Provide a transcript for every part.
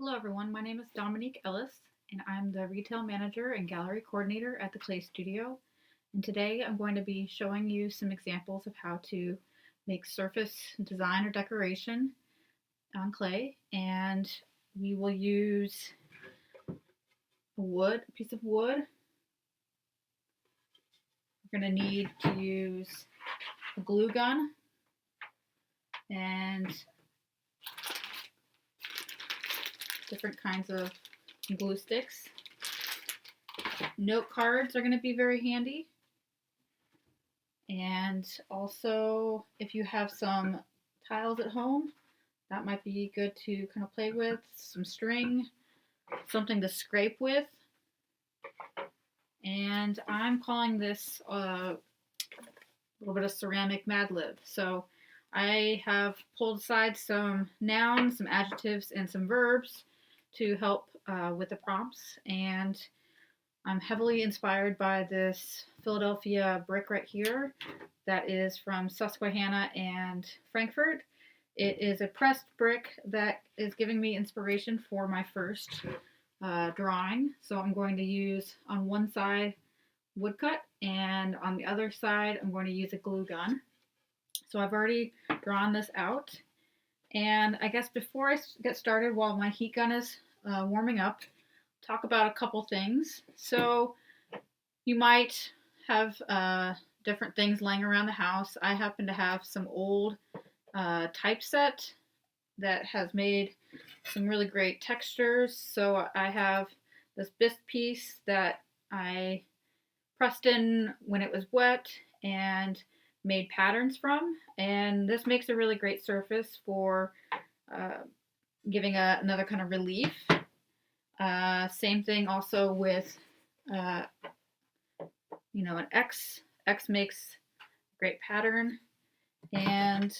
Hello everyone, my name is Dominique Ellis and I'm the retail manager and gallery coordinator at the Clay Studio. And today I'm going to be showing you some examples of how to make surface design or decoration on clay. And we will use a piece of wood. We're going to need to use a glue gun and different kinds of glue sticks. Note cards are going to be very handy. And also, if you have some tiles at home, that might be good to kind of play with. Some string, something to scrape with. And I'm calling this a little bit of ceramic Mad Lib. So I have pulled aside some nouns, some adjectives, and some verbs to help with the prompts. And I'm heavily inspired by this Philadelphia brick right here that is from Susquehanna and Frankfurt. It is a pressed brick that is giving me inspiration for my first drawing. So I'm going to use on one side woodcut and on the other side I'm going to use a glue gun. So I've already drawn this out. And I guess before I get started, while my heat gun is warming up, talk about a couple things. So you might have different things laying around the house. I happen to have some old typeset that has made some really great textures. So I have this bisque piece that I pressed in when it was wet and made patterns from. And this makes a really great surface for giving another kind of relief. Same thing also with, an X. X makes a great pattern. And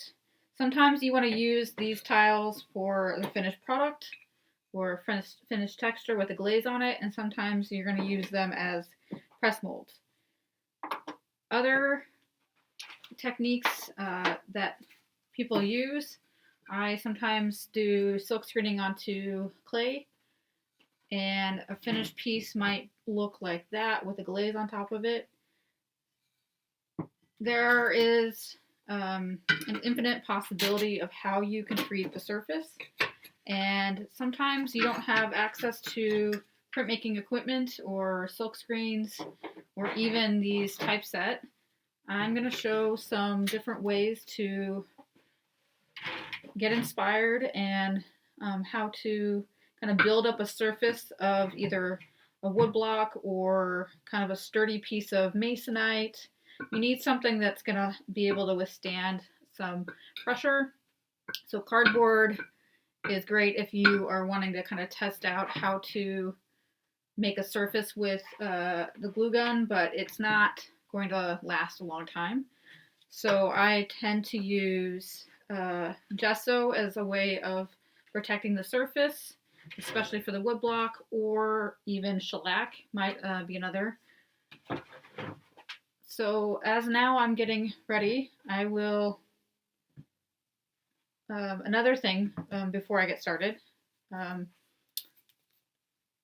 sometimes you want to use these tiles for the finished product or finished texture with a glaze on it. And sometimes you're going to use them as press molds. Other techniques that people use, I sometimes do silk screening onto clay. And a finished piece might look like that with a glaze on top of it. There is an infinite possibility of how you can treat the surface. And sometimes you don't have access to printmaking equipment or silk screens or even these typeset. I'm going to show some different ways to get inspired and how to kind of build up a surface of either a wood block or kind of a sturdy piece of masonite. You need something that's going to be able to withstand some pressure. So cardboard is great if you are wanting to kind of test out how to make a surface with the glue gun, but it's not going to last a long time. So I tend to use gesso as a way of protecting the surface, especially for the wood block, or even shellac might be another. So as now I'm getting ready, I will, another thing before I get started,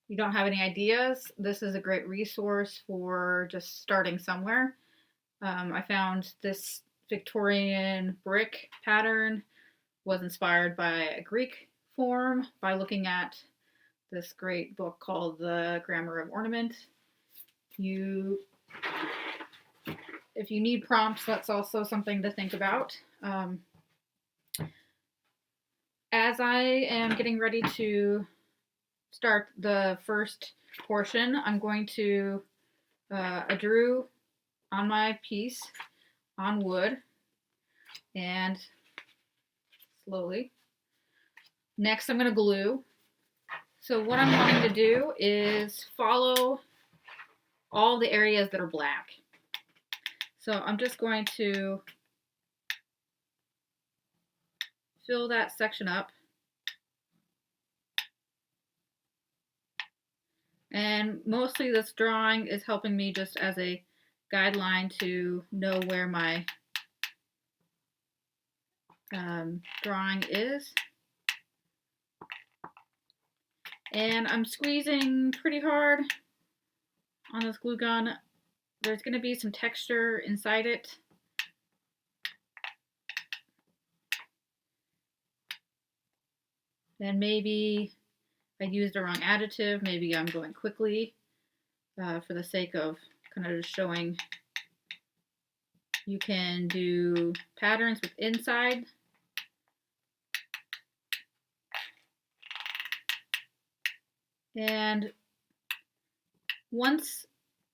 you don't have any ideas, this is a great resource for just starting somewhere. I found this Victorian brick pattern was inspired by a Greek form by looking at this great book called The Grammar of Ornament. If you need prompts, that's also something to think about. As I am getting ready to start the first portion, I'm going to, I drew on my piece on wood and slowly. Next, I'm going to glue. So what I'm wanting to do is follow all the areas that are black. So I'm just going to fill that section up. And mostly this drawing is helping me just as a guideline to know where my drawing is. And I'm squeezing pretty hard on this glue gun. There's going to be some texture inside it. And maybe I used the wrong additive. Maybe I'm going quickly for the sake of kind of just showing you can do patterns with inside. And once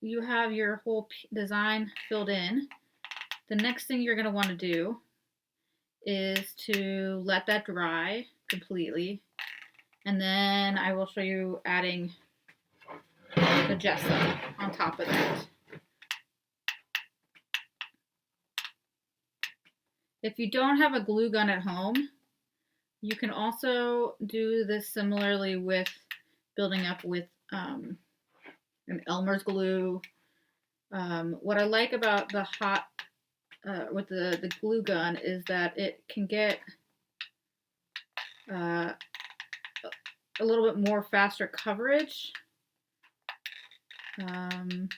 you have your whole design filled in, the next thing you're going to want to do is to let that dry completely. And then I will show you adding the gesso on top of that. If you don't have a glue gun at home, you can also do this similarly with building up with an Elmer's glue. What I like about the hot with the glue gun is that it can get a little bit more faster coverage. And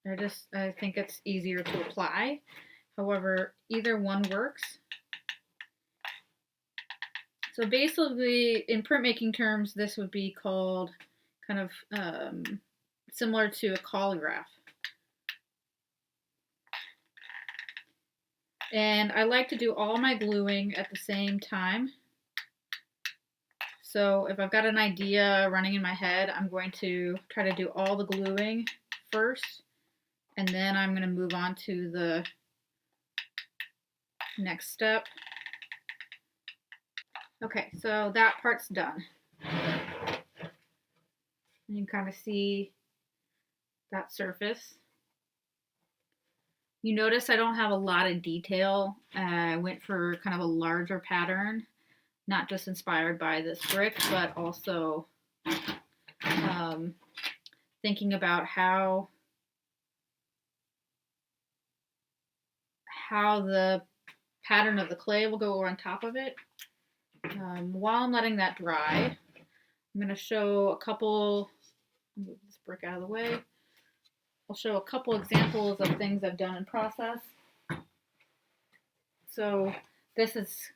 I think it's easier to apply. However, either one works. So basically, in printmaking terms, this would be called kind of similar to a collagraph. And I like to do all my gluing at the same time. So if I've got an idea running in my head, I'm going to try to do all the gluing first, and then I'm going to move on to the next step. Okay, so that part's done. And you can kind of see that surface. You notice I don't have a lot of detail. I went for kind of a larger pattern, not just inspired by this brick, but also thinking about how the pattern of the clay will go on top of it. While I'm letting that dry, I'm going to show a couple, move this brick out of the way. I'll show a couple examples of things I've done in process. So this is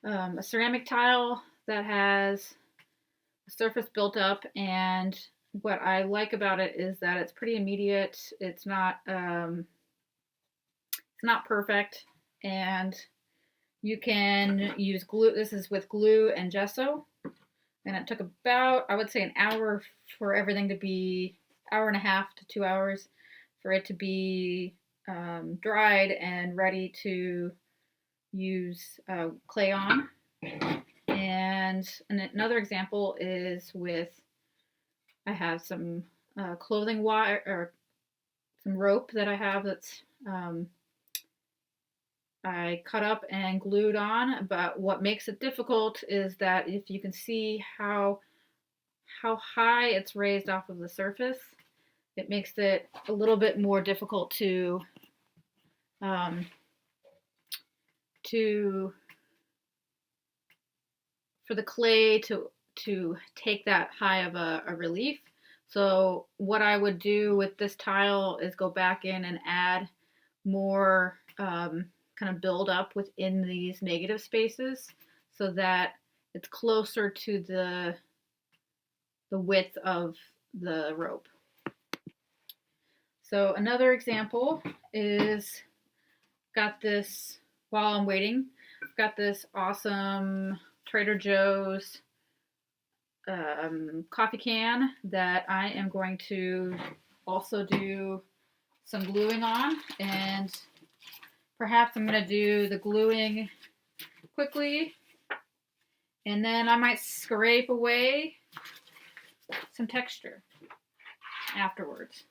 a ceramic tile that has a surface built up, and what I like about it is that it's pretty immediate. It's not perfect, and you can use glue. This is with glue and gesso, and it took about, I would say, an hour for everything to be, hour and a half to 2 hours for it to be dried and ready to use clay on. And another example is with, I have some clothing wire or some rope that I have that's I cut up and glued on, but what makes it difficult is that if you can see how high it's raised off of the surface, it makes it a little bit more difficult to for the clay to take that high of a relief. So what I would do with this tile is go back in and add more kind of build up within these negative spaces so that it's closer to the width of the rope. So another example is, got this, while I'm waiting, I've got this awesome Trader Joe's coffee can that I am going to also do some gluing on, and perhaps I'm going to do the gluing quickly, and then I might scrape away some texture afterwards.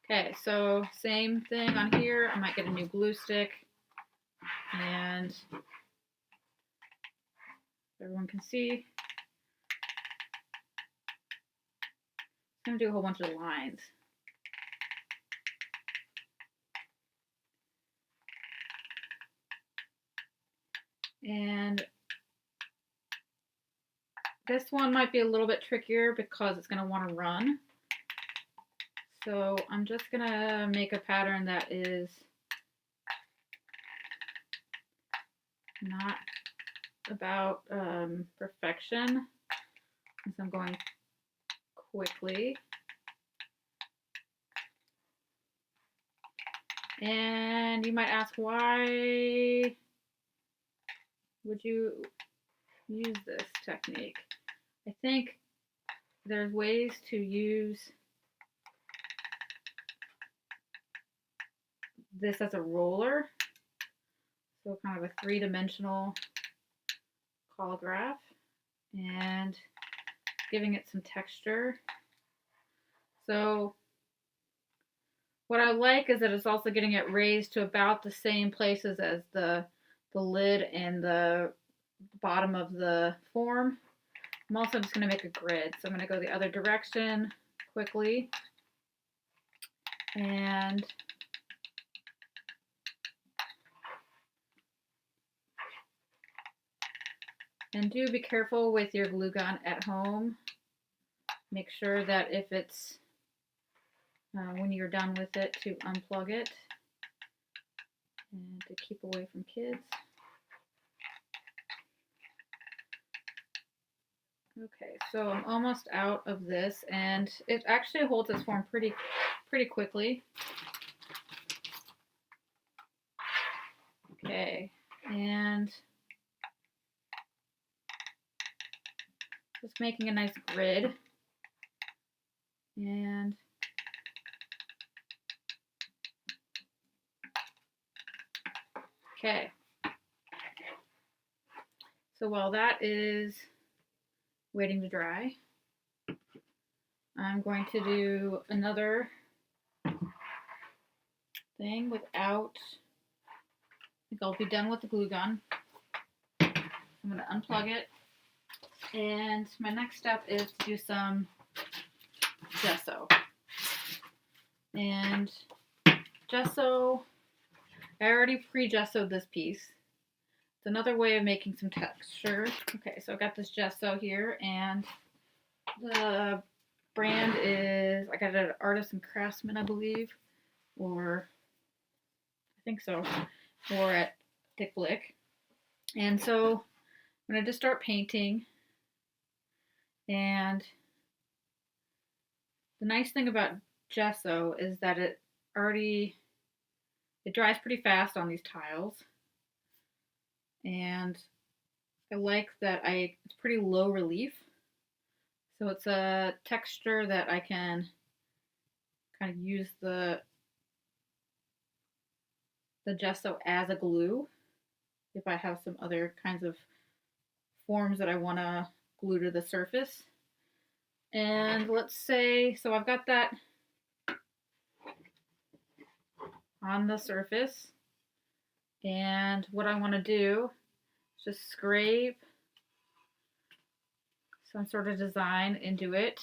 Okay, so same thing on here. I might get a new glue stick, and everyone can see, I'm going to do a whole bunch of lines. And this one might be a little bit trickier because it's going to want to run. So I'm just going to make a pattern that is not about perfection, since I'm going quickly. And you might ask, why would you use this technique? I think there's ways to use this as a roller, so kind of a three-dimensional holograph, and giving it some texture. So what I like is that it's also getting it raised to about the same places as the lid and the bottom of the form. I'm also just going to make a grid. So I'm going to go the other direction quickly. And do be careful with your glue gun at home. Make sure that if it's, when you're done with it, to unplug it and to keep away from kids. Okay, so I'm almost out of this, and it actually holds its form pretty quickly. Okay, and just making a nice grid. And okay, so while that is waiting to dry, I'm going to do another thing without, I think I'll be done with the glue gun. I'm going to unplug it, and my next step is to do some gesso. And gesso, I already pre-gessoed this piece. It's another way of making some texture. Okay, so I got this gesso here, and the brand is, I got it at Artisan Craftsman, I believe, or I think so, or at Dick Blick. And so I'm going to just start painting. And the nice thing about gesso is that it dries pretty fast on these tiles. And I like that it's pretty low relief. So it's a texture that I can kind of use the gesso as a glue if I have some other kinds of forms that I want to glue to the surface. And let's say, so I've got that on the surface, and what I want to do is just scrape some sort of design into it.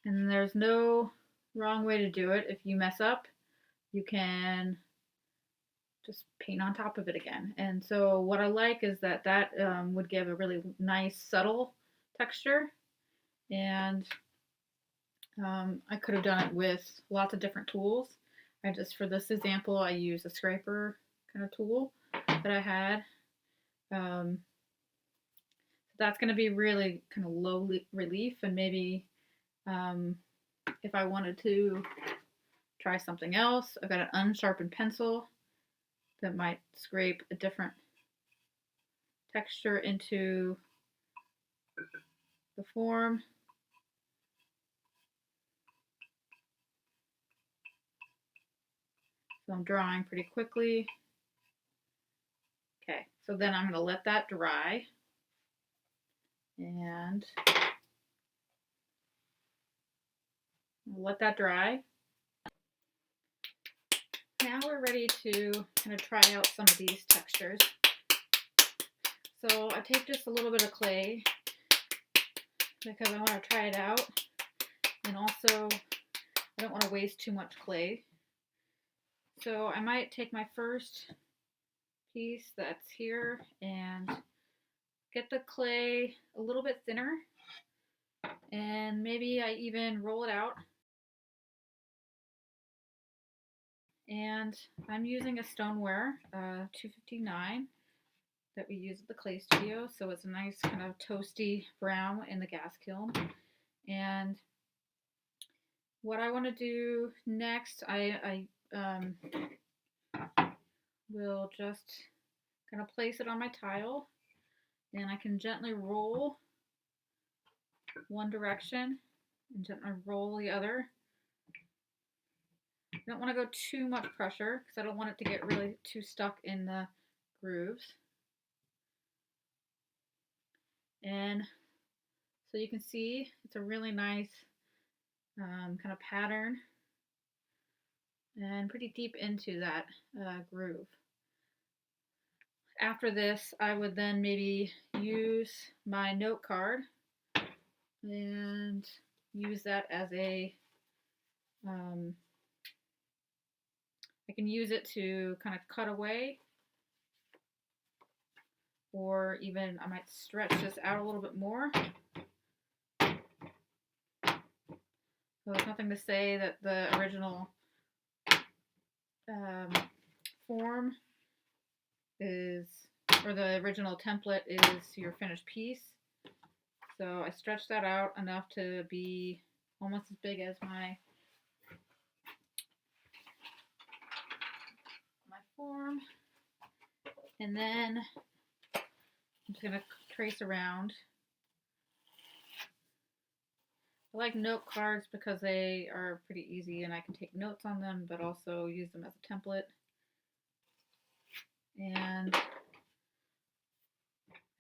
And there's no wrong way to do it. If you mess up, you can just paint on top of it again. And so what I like is that would give a really nice, subtle texture. And I could have done it with lots of different tools. For this example, I used a scraper kind of tool that I had. That's going to be really kind of low relief, and maybe if I wanted to try something else, I've got an unsharpened pencil that might scrape a different texture into the form. So I'm drawing pretty quickly. Okay, so then I'm going to let that dry. And let that dry. Now we're ready to kind of try out some of these textures. So I take just a little bit of clay because I want to try it out. And also I don't want to waste too much clay. So I might take my first piece that's here and get the clay a little bit thinner, and maybe I even roll it out. And I'm using a stoneware, 259, that we use at the clay studio, so it's a nice kind of toasty brown in the gas kiln. And what I want to do next, I will just kind of place it on my tile, and I can gently roll one direction and gently roll the other. I don't want to go too much pressure because I don't want it to get really too stuck in the grooves. And so you can see it's a really nice kind of pattern and pretty deep into that groove. After this, I would then maybe use my note card and use that as a I can use it to kind of cut away, or even I might stretch this out a little bit more. So there's nothing to say that the original form is, or the original template is your finished piece. So I stretched that out enough to be almost as big as my form. And then I'm just going to trace around. I like note cards because they are pretty easy and I can take notes on them, but also use them as a template. And I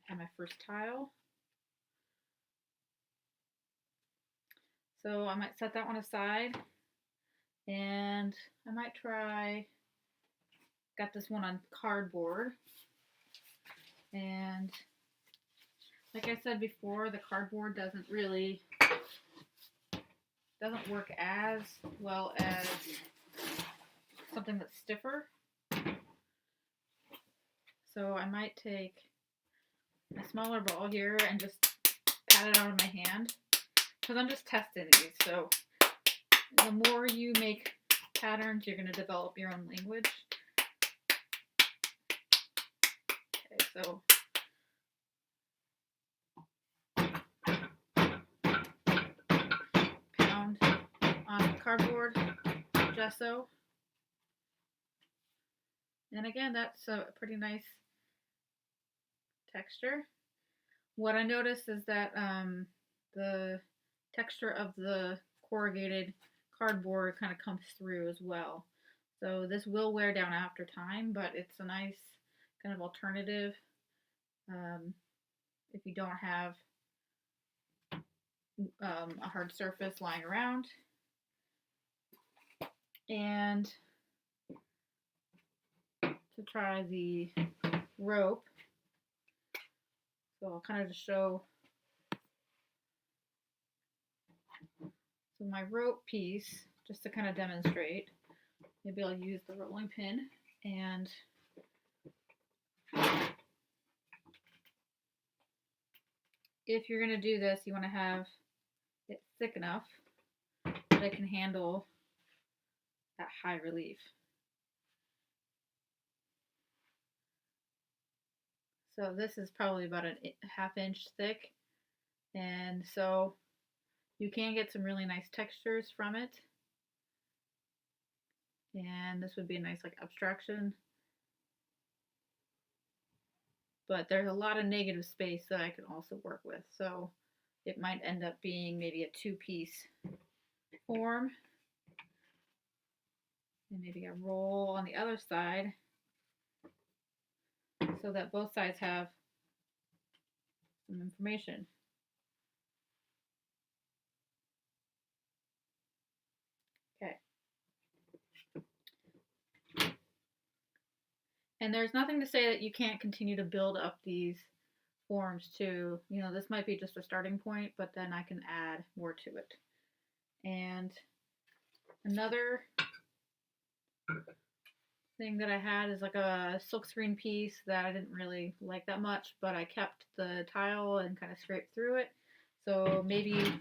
have my first tile. So I might set that one aside, and I might try, got this one on cardboard, and like I said before, the cardboard doesn't work as well as something that's stiffer. So I might take a smaller ball here and just pat it out of my hand, because I'm just testing these. So the more you make patterns, you're going to develop your own language. Okay, so pound on cardboard, gesso. And again, that's a pretty nice texture. What I noticed is that the texture of the corrugated cardboard kind of comes through as well. So this will wear down after time, but it's a nice kind of alternative if you don't have a hard surface lying around. And to try the rope, so I'll kind of just show. So my rope piece, just to kind of demonstrate, maybe I'll use the rolling pin, and if you're going to do this, you want to have it thick enough that it can handle that high relief. So this is probably about a ½ inch thick, and so you can get some really nice textures from it. And this would be a nice like abstraction. But there's a lot of negative space that I can also work with. So it might end up being maybe a 2-piece form. And maybe a roll on the other side so that both sides have some information. Okay. And there's nothing to say that you can't continue to build up these forms too. You know, this might be just a starting point, but then I can add more to it. And Another thing that I had is like a silkscreen piece that I didn't really like that much, but I kept the tile and kind of scraped through it. So maybe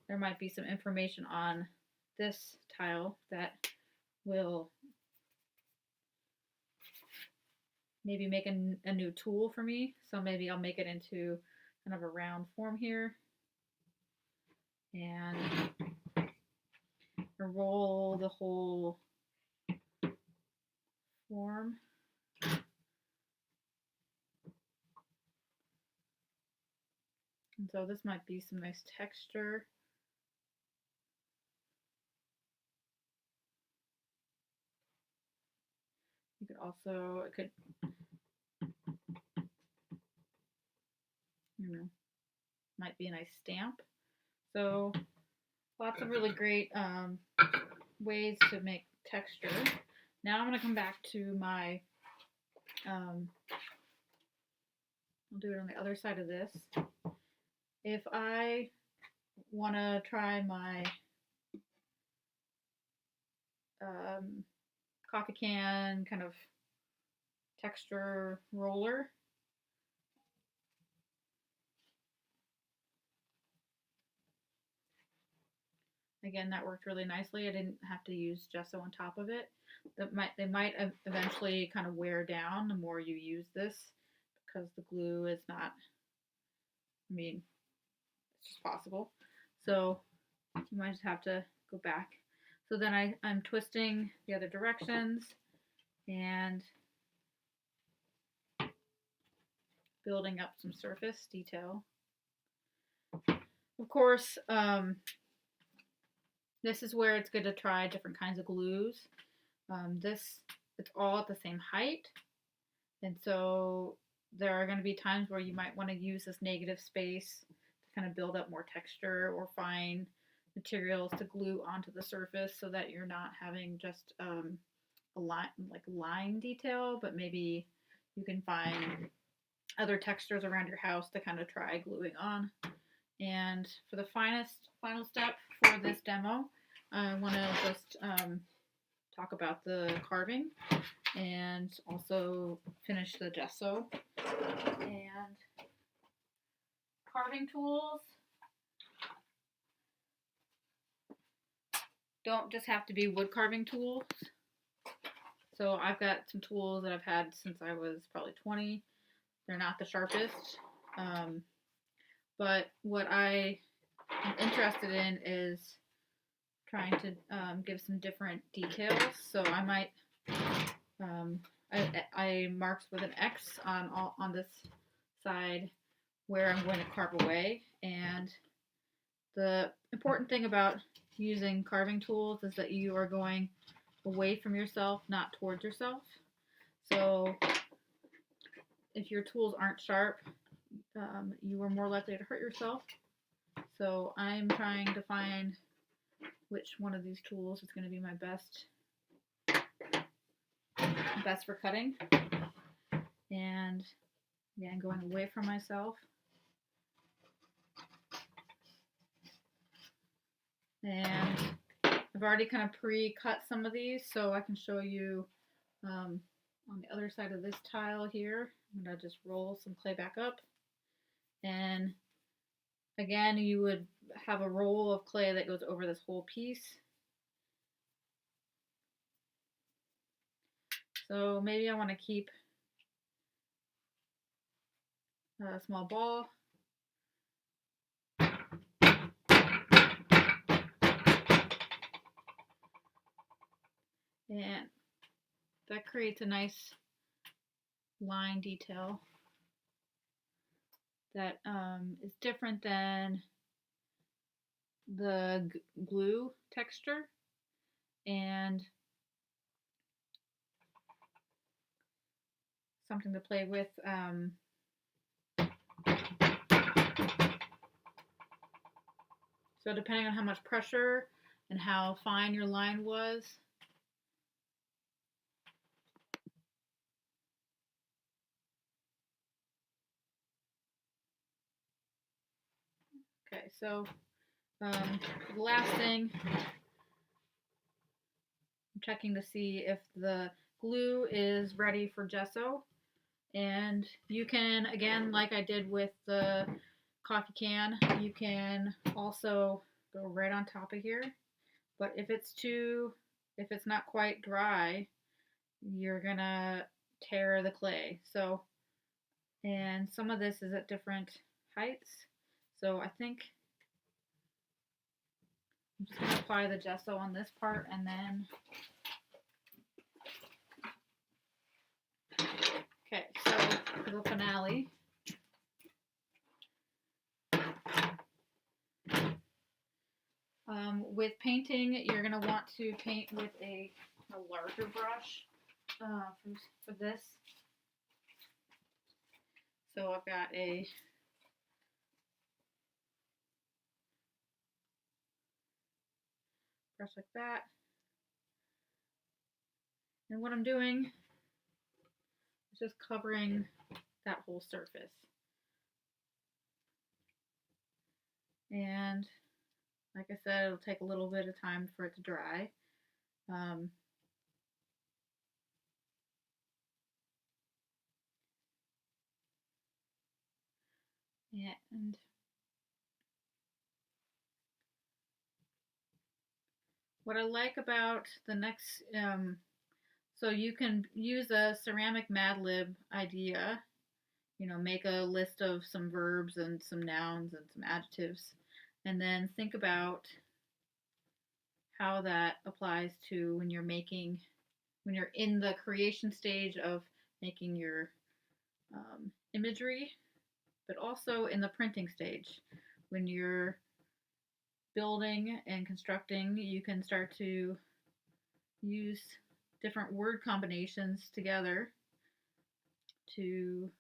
there might be some information on this tile that will maybe make a new tool for me. So maybe I'll make it into kind of a round form here and roll the whole form. And so this might be some nice texture. You could also, it could, you know, might be a nice stamp. So lots of really great ways to make texture. Now I'm going to come back to my, I'll do it on the other side of this. If I want to try my coffee can kind of texture roller, again, that worked really nicely. I didn't have to use gesso on top of it. They might eventually kind of wear down the more you use this because the glue is not, I mean, it's just possible. So you might just have to go back. So then I'm twisting the other directions and building up some surface detail. Of course, this is where it's good to try different kinds of glues. It's all at the same height. And so there are going to be times where you might want to use this negative space to kind of build up more texture or find materials to glue onto the surface so that you're not having just a line detail, but maybe you can find other textures around your house to kind of try gluing on. And for the final step for this demo, I want to just talk about the carving and also finish the gesso. And carving tools don't just have to be wood carving tools. So I've got some tools that I've had since I was probably 20. They're not the sharpest, but what I am interested in is trying to give some different details. So I might, I marked with an X on this side where I'm going to carve away. And the important thing about using carving tools is that you are going away from yourself, not towards yourself. So if your tools aren't sharp, you are more likely to hurt yourself. So I'm trying to find which one of these tools is going to be my best for cutting. And again, going away from myself. And I've already kind of pre-cut some of these, so I can show you on the other side of this tile here. I'm going to just roll some clay back up. And again, you would have a roll of clay that goes over this whole piece. So maybe I want to keep a small ball. And that creates a nice line detail that is different than the glue texture. And something to play with. So depending on how much pressure and how fine your line was, okay, so the last thing checking to see if the glue is ready for gesso. And you can, again, like I did with the coffee can, you can also go right on top of here. But if it's not quite dry, you're gonna tear the clay. So, and some of this is at different heights. So I think I'm just gonna apply the gesso on this part and then, okay, so for the finale, with painting, you're going to want to paint with a larger brush for this. So I've got a brush like that. And what I'm doing is just covering that whole surface. And like I said, it'll take a little bit of time for it to dry. And what I like about the next, so you can use a ceramic Mad Lib idea, you know, make a list of some verbs and some nouns and some adjectives, and then think about how that applies to when you're making, when you're in the creation stage of making your imagery, but also in the printing stage. When you're building and constructing, you can start to use different word combinations together to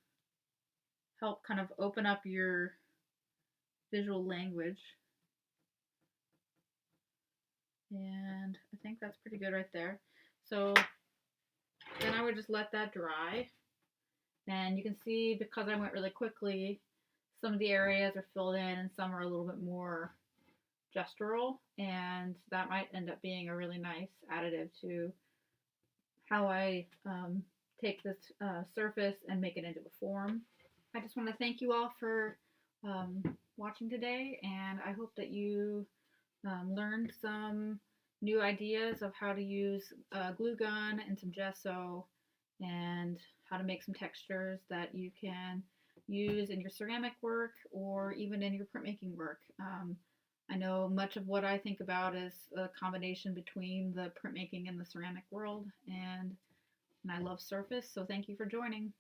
help kind of open up your visual language. And I think that's pretty good right there. So then I would just let that dry. And you can see, because I went really quickly, some of the areas are filled in and some are a little bit more gestural, and that might end up being a really nice additive to how I take this surface and make it into a form. I just want to thank you all for watching today, and I hope that you learned some new ideas of how to use a glue gun and some gesso, and how to make some textures that you can use in your ceramic work or even in your printmaking work. I know much of what I think about is a combination between the printmaking and the ceramic world, and I love surface, so thank you for joining.